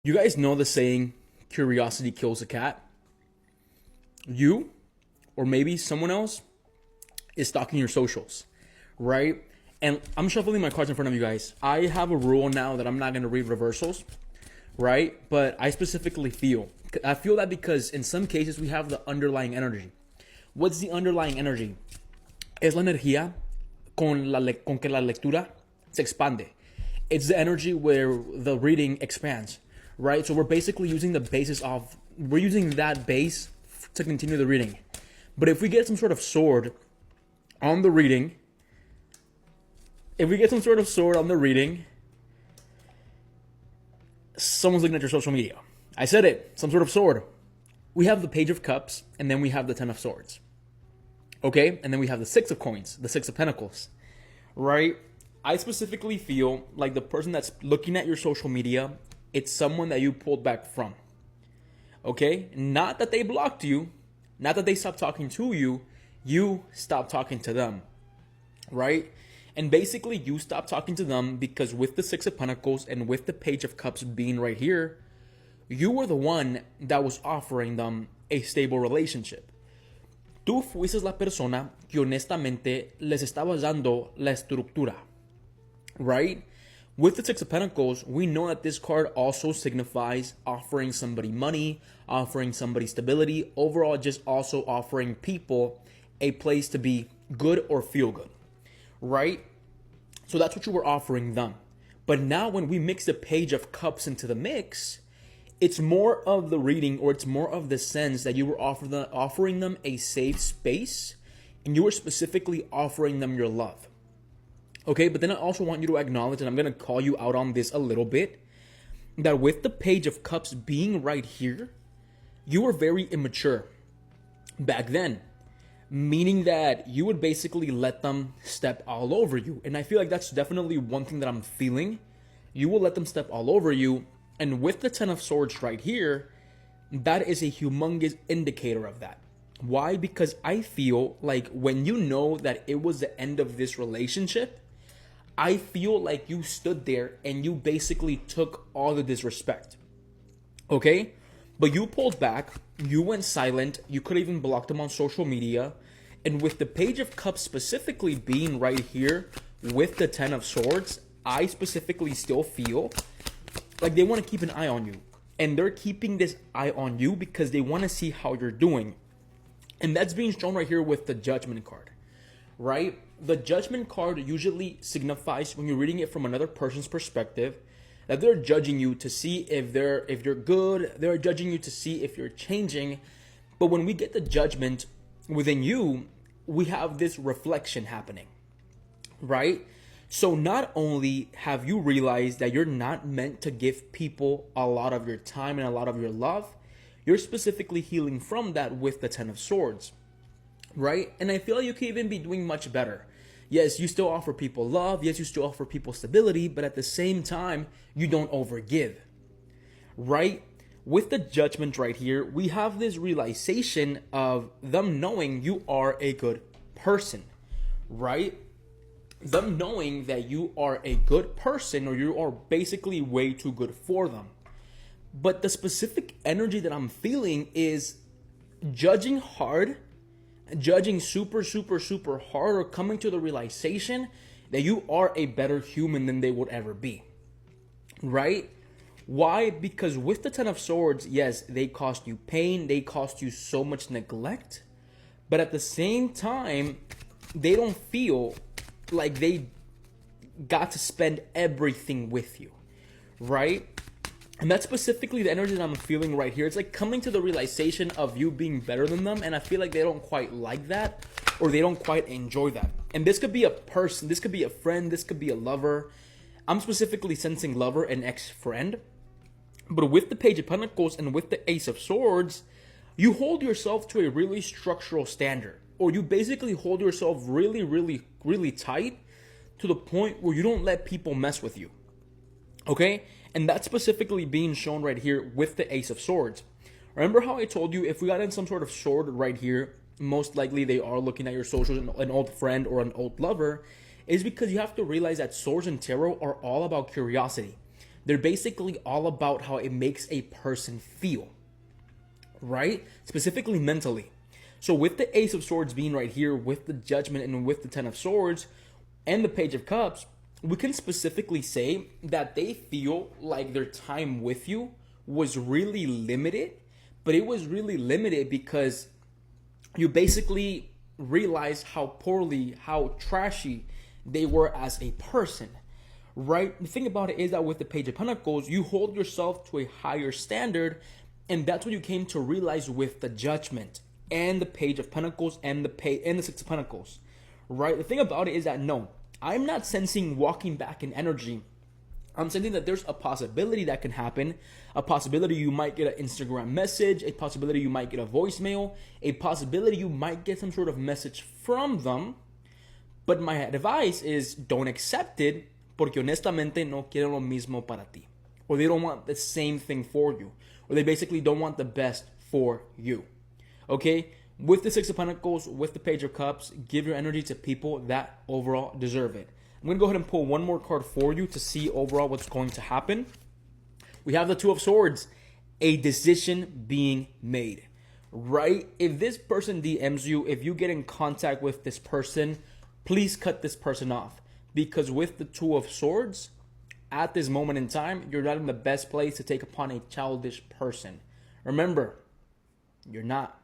You guys know the saying, curiosity kills a cat? You, or maybe someone else, is stalking your socials, right? And I'm shuffling my cards in front of you guys. I have a rule now that I'm not going to read reversals, right? But I specifically I feel that because in some cases we have the underlying energy. What's the underlying energy? Es la energía con que la lectura se expande. It's the energy where the reading expands, right? So we're basically using we're using that base to continue the reading. But if we get some sort of sword on the reading, someone's looking at your social media. I said it, some sort of sword. We have the Page of Cups, and then we have the Ten of Swords. Okay? And then we have the Six of Coins, the Six of Pentacles, right? I specifically feel like the person that's looking at your social media, it's someone that you pulled back from. Okay? Not that they blocked you, not that they stopped talking to you, you stopped talking to them. Right? And basically you stopped talking to them because with the Six of Pentacles and with the Page of Cups being right here, you were the one that was offering them a stable relationship. Tú fuiste la persona que honestamente les estabas dando la estructura. Right? With the Six of Pentacles, we know that this card also signifies offering somebody money, offering somebody stability, overall just also offering people a place to be good or feel good, right? So that's what you were offering them. But now when we mix the Page of Cups into the mix, it's more of the reading, or it's more of the sense that you were offering them a safe space, and you were specifically offering them your love. Okay, but then I also want you to acknowledge, and I'm going to call you out on this a little bit, that with the Page of Cups being right here, you were very immature back then. Meaning that you would basically let them step all over you. And I feel like that's definitely one thing that I'm feeling. You will let them step all over you. And with the Ten of Swords right here, that is a humongous indicator of that. Why? Because I feel like when you know that it was the end of this relationship, I feel like you stood there and you basically took all the disrespect. Okay? But you pulled back, you went silent, you could have even blocked them on social media. And with the Page of Cups specifically being right here with the Ten of Swords, I specifically still feel like they want to keep an eye on you. And they're keeping this eye on you because they want to see how you're doing. And that's being shown right here with the Judgment card, right? The Judgment card usually signifies, when you're reading it from another person's perspective, that they're judging you to see if you're good. They're judging you to see if you're changing. But when we get the Judgment within you, we have this reflection happening, right? So not only have you realized that you're not meant to give people a lot of your time and a lot of your love, you're specifically healing from that with the Ten of Swords, right? And I feel like you could even be doing much better. Yes, you still offer people love. Yes, you still offer people stability, but at the same time, you don't overgive, right? With the Judgment right here, we have this realization of them knowing you are a good person, right? Them knowing that you are a good person, or you are basically way too good for them. But the specific energy that I'm feeling is judging hard, judging super, super, super hard, or coming to the realization that you are a better human than they would ever be, right? Why? Because with the Ten of Swords, yes, they cost you pain, they cost you so much neglect, but at the same time, they don't feel like they got to spend everything with you, right? And that's specifically the energy that I'm feeling right here. It's like coming to the realization of you being better than them, and I feel like they don't quite like that, or they don't quite enjoy that. And this could be a person, this could be a friend, this could be a lover. I'm specifically sensing lover and ex-friend. But with the Page of Pentacles and with the Ace of Swords, you hold yourself to a really structural standard. Or you basically hold yourself really, really, really tight to the point where you don't let people mess with you. Okay? And that's specifically being shown right here with the Ace of Swords. Remember how I told you if we got in some sort of sword right here, most likely they are looking at your socials, an old friend or an old lover, is because you have to realize that swords and tarot are all about curiosity. They're basically all about how it makes a person feel, right? Specifically mentally. So with the Ace of Swords being right here, with the Judgment and with the Ten of Swords and the Page of Cups, we can specifically say that they feel like their time with you was really limited, but it was really limited because you basically realize how poorly, how trashy they were as a person, right? The thing about it is that with the Page of Pentacles, you hold yourself to a higher standard, and that's what you came to realize with the Judgment and the Page of Pentacles and the Six of Pentacles, right? The thing about it is that no, I'm not sensing walking back in energy. I'm sensing that there's a possibility that can happen, a possibility you might get an Instagram message, a possibility you might get a voicemail, a possibility you might get some sort of message from them. But my advice is don't accept it, porque honestamente no quieren lo mismo para ti. Or they don't want the same thing for you. Or they basically don't want the best for you. Okay? With the Six of Pentacles, with the Page of Cups, give your energy to people that overall deserve it. I'm going to go ahead and pull one more card for you to see overall what's going to happen. We have the Two of Swords, a decision being made, right? If this person DMs you, if you get in contact with this person, please cut this person off. Because with the Two of Swords, at this moment in time, you're not in the best place to take upon a childish person. Remember, you're not.